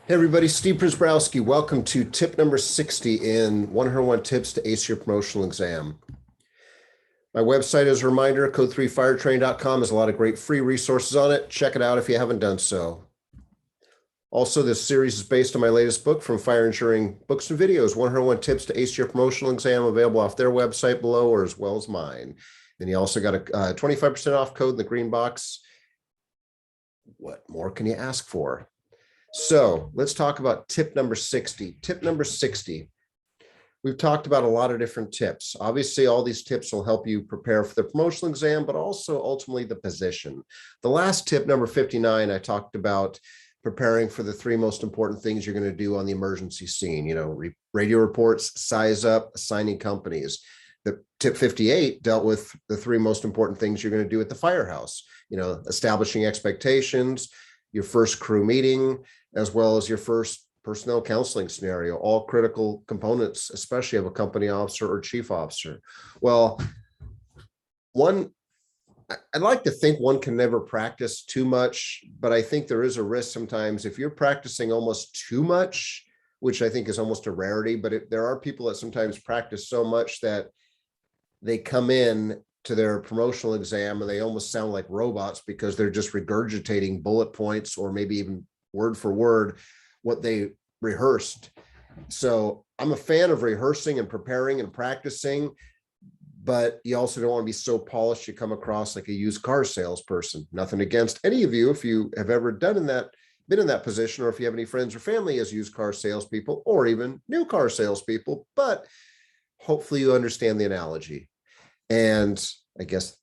Hey everybody, Steve Prisbrowski. Welcome to tip number 60 in 101 Tips to Ace Your Promotional Exam. My website, as a reminder, code3firetrain.com, has a lot of great free resources on it. Check it out if you haven't done so. Also, this series is based on my latest book from Fire Insuring Books and Videos, 101 Tips to Ace Your Promotional Exam, available off their website below or as well as mine. Then you also got a 25% off code in the green box. What more can you ask for? So let's talk about tip number 60. Tip number 60. We've talked about a lot of different tips. Obviously, all these tips will help you prepare for the promotional exam, but also ultimately the position. The last tip, number 59, I talked about preparing for the three most important things you're going to do on the emergency scene. Radio reports, size up, assigning companies. The tip 58 dealt with the three most important things you're going to do at the firehouse. Establishing expectations, your first crew meeting, as well as your first personnel counseling scenario, all critical components, especially of a company officer or chief officer. Well, I'd like to think one can never practice too much, but I think there is a risk sometimes if you're practicing almost too much, which I think is almost a rarity, but there are people that sometimes practice so much that they come in to their promotional exam and they almost sound like robots because they're just regurgitating bullet points or maybe even word for word what they rehearsed. So I'm a fan of rehearsing and preparing and practicing, but you also don't want to be so polished you come across like a used car salesperson. Nothing against any of you if you have ever been in that position, or if you have any friends or family as used car salespeople or even new car salespeople, but hopefully you understand the analogy. And I guess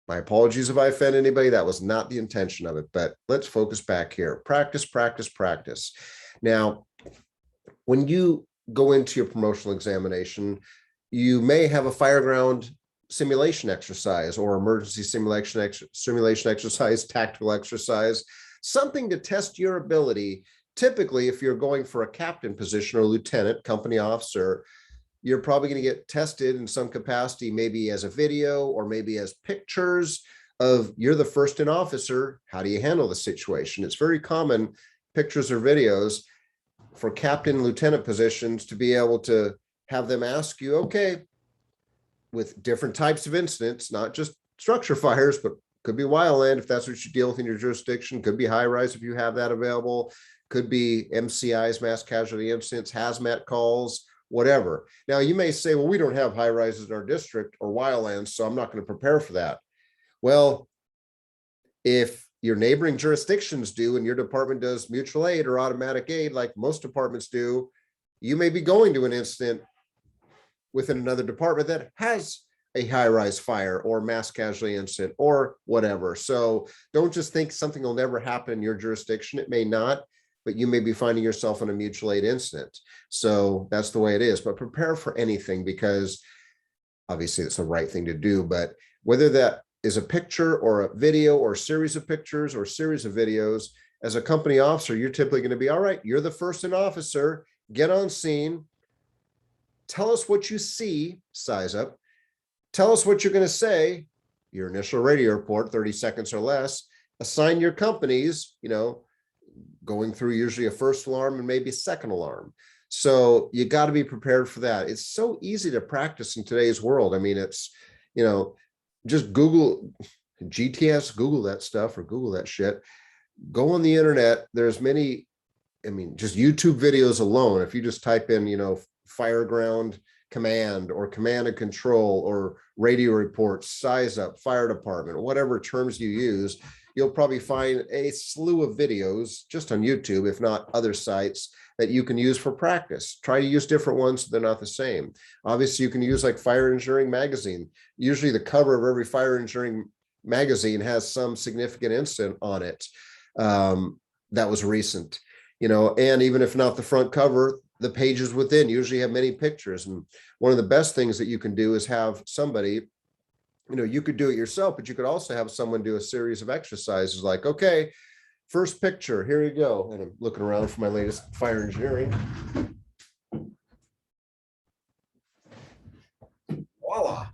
my apologies if I offend anybody. That was not the intention of it, but let's focus back here. Practice, practice, practice. Now, when you go into your promotional examination, you may have a fireground simulation exercise or emergency simulation exercise, tactical exercise, something to test your ability. Typically, if you're going for a captain position or lieutenant, company officer, you're probably going to get tested in some capacity, maybe as a video or maybe as pictures of you're the first in officer. How do you handle the situation? It's very common, pictures or videos for captain and lieutenant positions, to be able to have them ask you, okay, with different types of incidents, not just structure fires, but could be wildland if that's what you deal with in your jurisdiction, could be high rise if you have that available, could be MCIs, mass casualty incidents, hazmat calls, whatever. Now you may say, well, we don't have high rises in our district or wildlands, so I'm not going to prepare for that. Well, if your neighboring jurisdictions do and your department does mutual aid or automatic aid like most departments do, you may be going to an incident within another department that has a high-rise fire or mass casualty incident or whatever. So don't just think something will never happen in your jurisdiction. It may not, but you may be finding yourself in a mutual aid incident. So that's the way it is. But prepare for anything, because obviously it's the right thing to do. But whether that is a picture or a video or a series of pictures or series of videos, as a company officer, you're typically going to be, all right, you're the first in officer, get on scene, tell us what you see, size up, tell us what you're going to say, your initial radio report, 30 seconds or less, assign your companies, going through usually a first alarm and maybe a second alarm. So you got to be prepared for that. It's so easy to practice in today's world. I mean, it's, just Google GTS, Google that stuff or Google that shit. Go on the internet. There's many, just YouTube videos alone. If you just type in, fireground command or command and control or radio reports, size up, fire department, whatever terms you use, you'll probably find a slew of videos just on YouTube, if not other sites, that you can use for practice. Try to use different ones so they're not the same. Obviously, you can use like Fire Insuring magazine. Usually the cover of every Fire Insuring magazine has some significant incident on it that was recent, and even if not the front cover, the pages within usually have many pictures. And one of the best things that you can do is have somebody, you could do it yourself, but you could also have someone do a series of exercises like, okay, first picture, here you go. And I'm looking around for my latest fire engineering. Voila.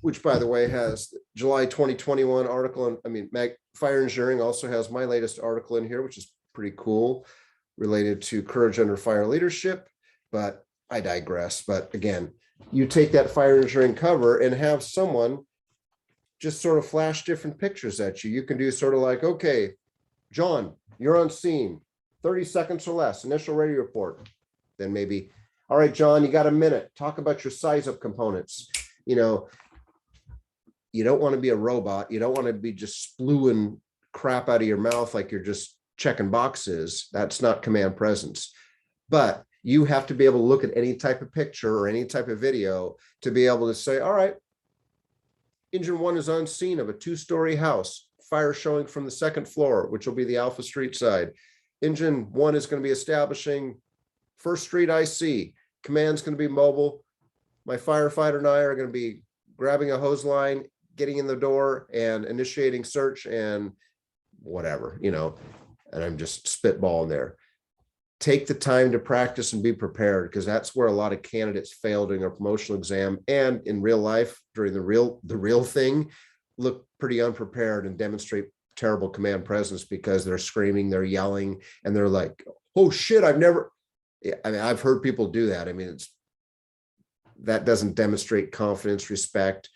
Which, by the way, has July 2021 article. And Fire Engineering also has my latest article in here, which is pretty cool related to courage under fire leadership, but I digress. But again, you take that fire engineering cover and have someone just sort of flash different pictures at you. You can do sort of like, okay, John, you're on scene, 30 seconds or less, initial radio report. Then maybe, all right, John, you got a minute. Talk about your size up components. You know, you don't want to be a robot. You don't want to be just spluing crap out of your mouth like you're just checking boxes. That's not command presence. But you have to be able to look at any type of picture or any type of video to be able to say, all right, engine one is on scene of a 2-story house, fire showing from the 2nd floor, which will be the Alpha Street side. Engine one is going to be establishing 1st Street IC. Command's going to be mobile. My firefighter and I are going to be grabbing a hose line, getting in the door and initiating search and whatever, you know, and I'm just spitballing there. Take the time to practice and be prepared, because that's where a lot of candidates fail during a promotional exam and in real life during the real thing, look pretty unprepared and demonstrate terrible command presence because they're screaming, they're yelling, and they're like, oh shit, I've heard people do that. I mean, that doesn't demonstrate confidence, respect,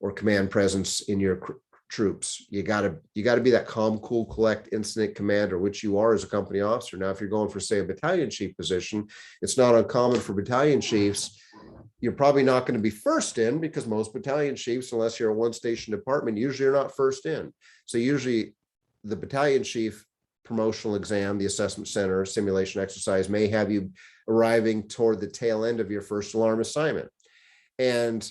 or command presence in your troops. You gotta be that calm, cool, collect incident commander, which you are as a company officer. Now, if you're going for, say, a battalion chief position, it's not uncommon for battalion chiefs. You're probably not going to be first in, because most battalion chiefs, unless you're a 1-station department, usually are not first in. So usually the battalion chief promotional exam, the assessment center simulation exercise may have you arriving toward the tail end of your first alarm assignment. And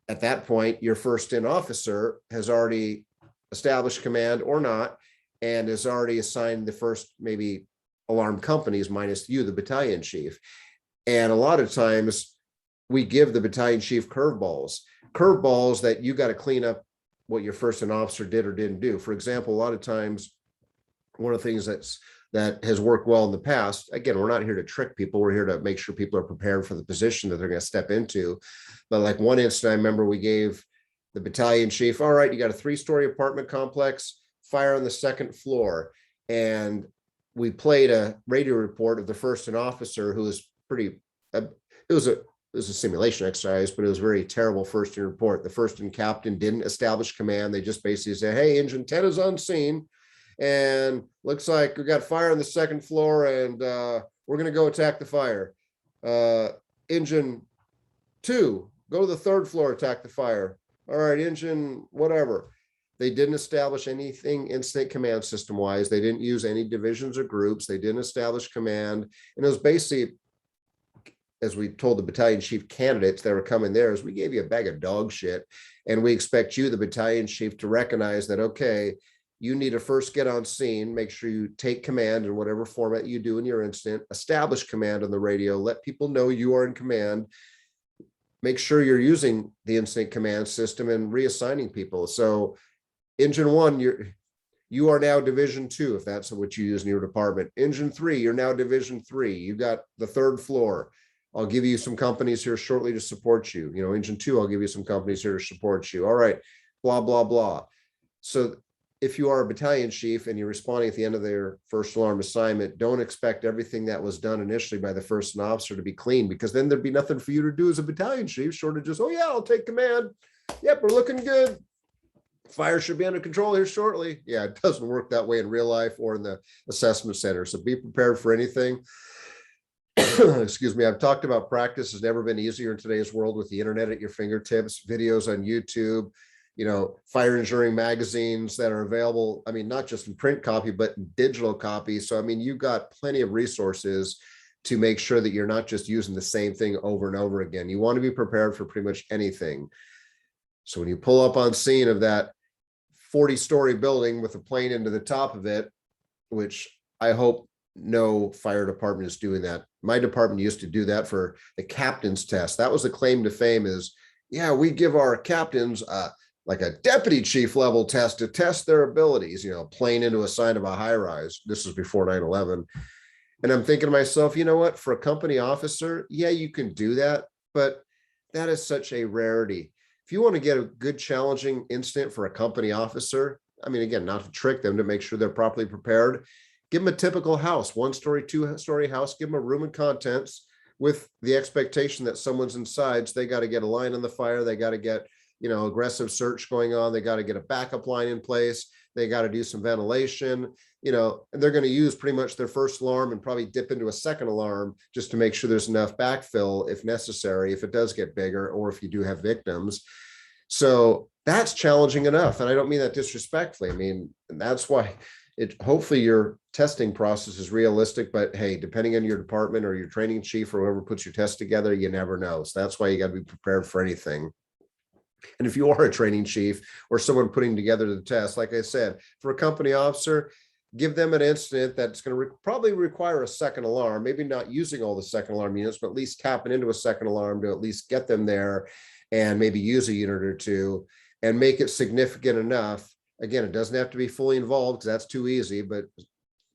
at that point, your first in officer has already established command or not, and has already assigned the first maybe alarm companies minus you, the battalion chief. And a lot of times we give the battalion chief curveballs that you got to clean up what your first in officer did or didn't do. For example, a lot of times, one of the things that has worked well in the past, again, we're not here to trick people. We're here to make sure people are prepared for the position that they're going to step into. But like one incident, I remember we gave the battalion chief, all right, you got a 3-story apartment complex, fire on the 2nd floor. And we played a radio report of the first in officer who was pretty, it was a simulation exercise, but it was a very terrible first in report. The first in captain didn't establish command. They just basically said, hey, engine 10 is on scene. And looks like we got fire on the 2nd floor, and we're going to go attack the fire. Engine 2, go to the 3rd floor, attack the fire. All right, engine whatever. They didn't establish anything incident command system wise. They didn't use any divisions or groups. They didn't establish command. And it was basically, as we told the battalion chief candidates that were coming there, is we gave you a bag of dog shit, and we expect you, the battalion chief, to recognize that, okay, you need to first get on scene, make sure you take command in whatever format you do in your incident, establish command on the radio, let people know you are in command, make sure you're using the incident command system and reassigning people. So engine 1, you are now division 2, if that's what you use in your department. Engine 3, you're now division 3. You got the 3rd floor. I'll give you some companies here shortly to support you. You know, engine 2, I'll give you some companies here to support you. All right, blah, blah, blah. So if you are a battalion chief and you're responding at the end of their first alarm assignment, don't expect everything that was done initially by the first officer to be clean, because then there'd be nothing for you to do as a battalion chief short of just, oh yeah, I'll take command. Yep, we're looking good. Fire should be under control here shortly. Yeah, it doesn't work that way in real life or in the assessment center. So be prepared for anything. Excuse me. I've talked about practice has never been easier in today's world with the internet at your fingertips, videos on YouTube, you know, fire engineering magazines that are available. I mean, not just in print copy, but in digital copy. So, I mean, you've got plenty of resources to make sure that you're not just using the same thing over and over again. You want to be prepared for pretty much anything. So when you pull up on scene of that 40-story building with a plane into the top of it, which I hope no fire department is doing that. My department used to do that for the captain's test. That was the claim to fame is, yeah, we give our captains like a deputy chief level test to test their abilities, you know, plane into a sign of a high rise. This was before 9/11. And I'm thinking to myself, you know what, for a company officer, yeah, you can do that, but that is such a rarity. If you want to get a good challenging incident for a company officer, I mean, again, not to trick them, to make sure they're properly prepared, Give them a typical house, 1-story, 2-story house, give them a room and contents with the expectation that someone's inside. So they got to get a line on the fire. They got to get, aggressive search going on. They got to get a backup line in place. They got to do some ventilation, and they're going to use pretty much their first alarm and probably dip into a second alarm just to make sure there's enough backfill if necessary, if it does get bigger, or if you do have victims. So that's challenging enough. And I don't mean that disrespectfully. I mean, that's why hopefully your testing process is realistic, but hey, depending on your department or your training chief or whoever puts your test together, you never know. So that's why you got to be prepared for anything. And if you are a training chief or someone putting together the test, like I said, for a company officer, give them an incident that's going to probably require a second alarm, maybe not using all the second alarm units, but at least tapping into a second alarm to at least get them there and maybe use a unit or two and make it significant enough. Again, it doesn't have to be fully involved because that's too easy, but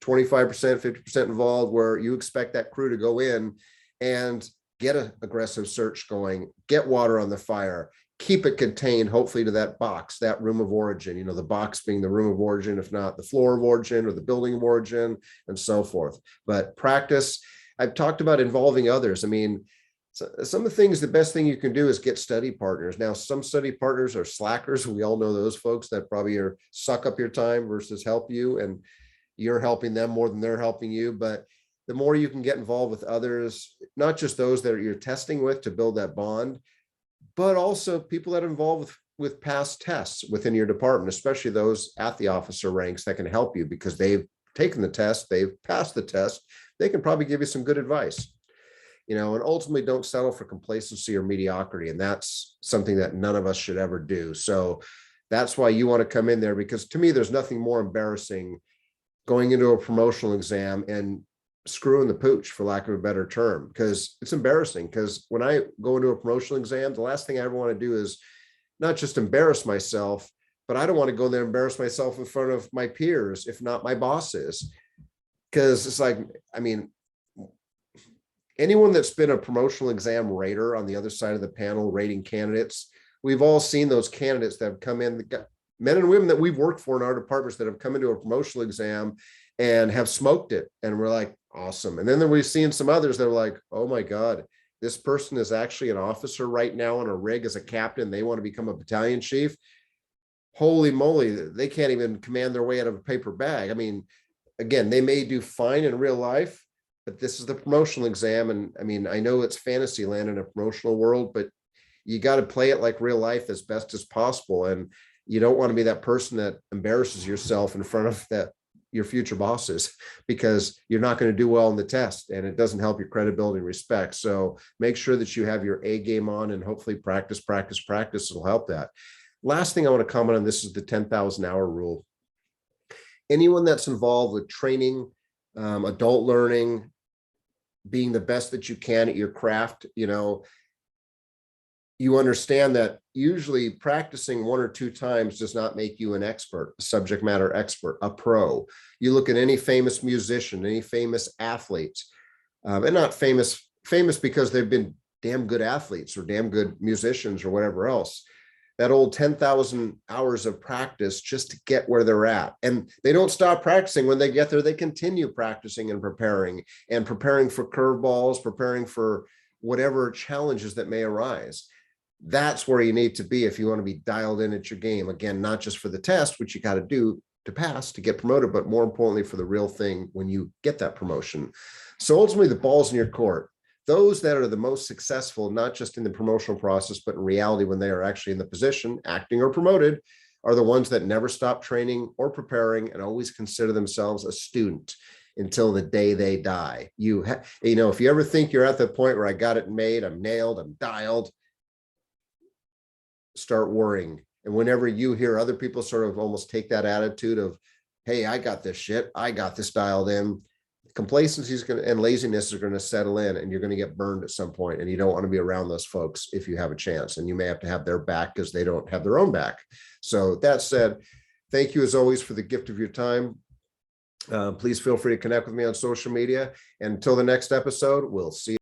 25%, 50% involved where you expect that crew to go in and get an aggressive search going, get water on the fire, keep it contained, hopefully to that box, that room of origin, the box being the room of origin, if not the floor of origin or the building of origin, and so forth. But practice, I've talked about involving others. I mean, some of the things, the best thing you can do is get study partners. Now, some study partners are slackers. We all know those folks that probably suck up your time versus help you, and you're helping them more than they're helping you. But the more you can get involved with others, not just those that you're testing with to build that bond, but also people that are involved with past tests within your department, especially those at the officer ranks that can help you because they've taken the test, they've passed the test, they can probably give you some good advice. And ultimately don't settle for complacency or mediocrity. And that's something that none of us should ever do. So that's why you want to come in there, because to me, there's nothing more embarrassing going into a promotional exam and screwing the pooch, for lack of a better term, because it's embarrassing. Because when I go into a promotional exam, the last thing I ever want to do is not just embarrass myself, but I don't want to go there and embarrass myself in front of my peers, if not my bosses. Because it's like, I mean, anyone that's been a promotional exam rater on the other side of the panel rating candidates, we've all seen those candidates that have come in, men and women that we've worked for in our departments that have come into a promotional exam and have smoked it. And we're like, awesome. And then we've seen some others that are like, oh my God, this person is actually an officer right now on a rig as a captain. They want to become a battalion chief. Holy moly, they can't even command their way out of a paper bag. I mean, again, they may do fine in real life, but this is the promotional exam. And I mean, I know it's fantasy land in a promotional world, but you got to play it like real life as best as possible. And you don't want to be that person that embarrasses yourself in front of your future bosses, because you're not going to do well in the test and it doesn't help your credibility and respect. So make sure that you have your A game on, and hopefully practice will help that. Last thing I want to comment on this is the 10,000 hour rule. Anyone that's involved with training, adult learning, being the best that you can at your craft, you understand that usually practicing 1 or 2 times does not make you an expert, a subject matter expert, a pro. You look at any famous musician, any famous athletes, and not famous because they've been damn good athletes or damn good musicians or whatever else. That old 10,000 hours of practice just to get where they're at. And they don't stop practicing when they get there. They continue practicing and preparing for curveballs, preparing for whatever challenges that may arise. That's where you need to be if you want to be dialed in at your game. Again, not just for the test, which you got to do to pass, to get promoted, but more importantly for the real thing when you get that promotion. So ultimately the ball's in your court. Those that are the most successful, not just in the promotional process, but in reality, when they are actually in the position, acting or promoted, are the ones that never stop training or preparing and always consider themselves a student until the day they die. If you ever think you're at the point where I got it made, I'm nailed, I'm dialed, start worrying. And whenever you hear other people sort of almost take that attitude of, hey, I got this shit, I got this dialed in, complacency and laziness are going to settle in, and you're going to get burned at some point. And you don't want to be around those folks if you have a chance, and you may have to have their back because they don't have their own back. So that said, thank you as always for the gift of your time. Please feel free to connect with me on social media. And until the next episode, we'll see you.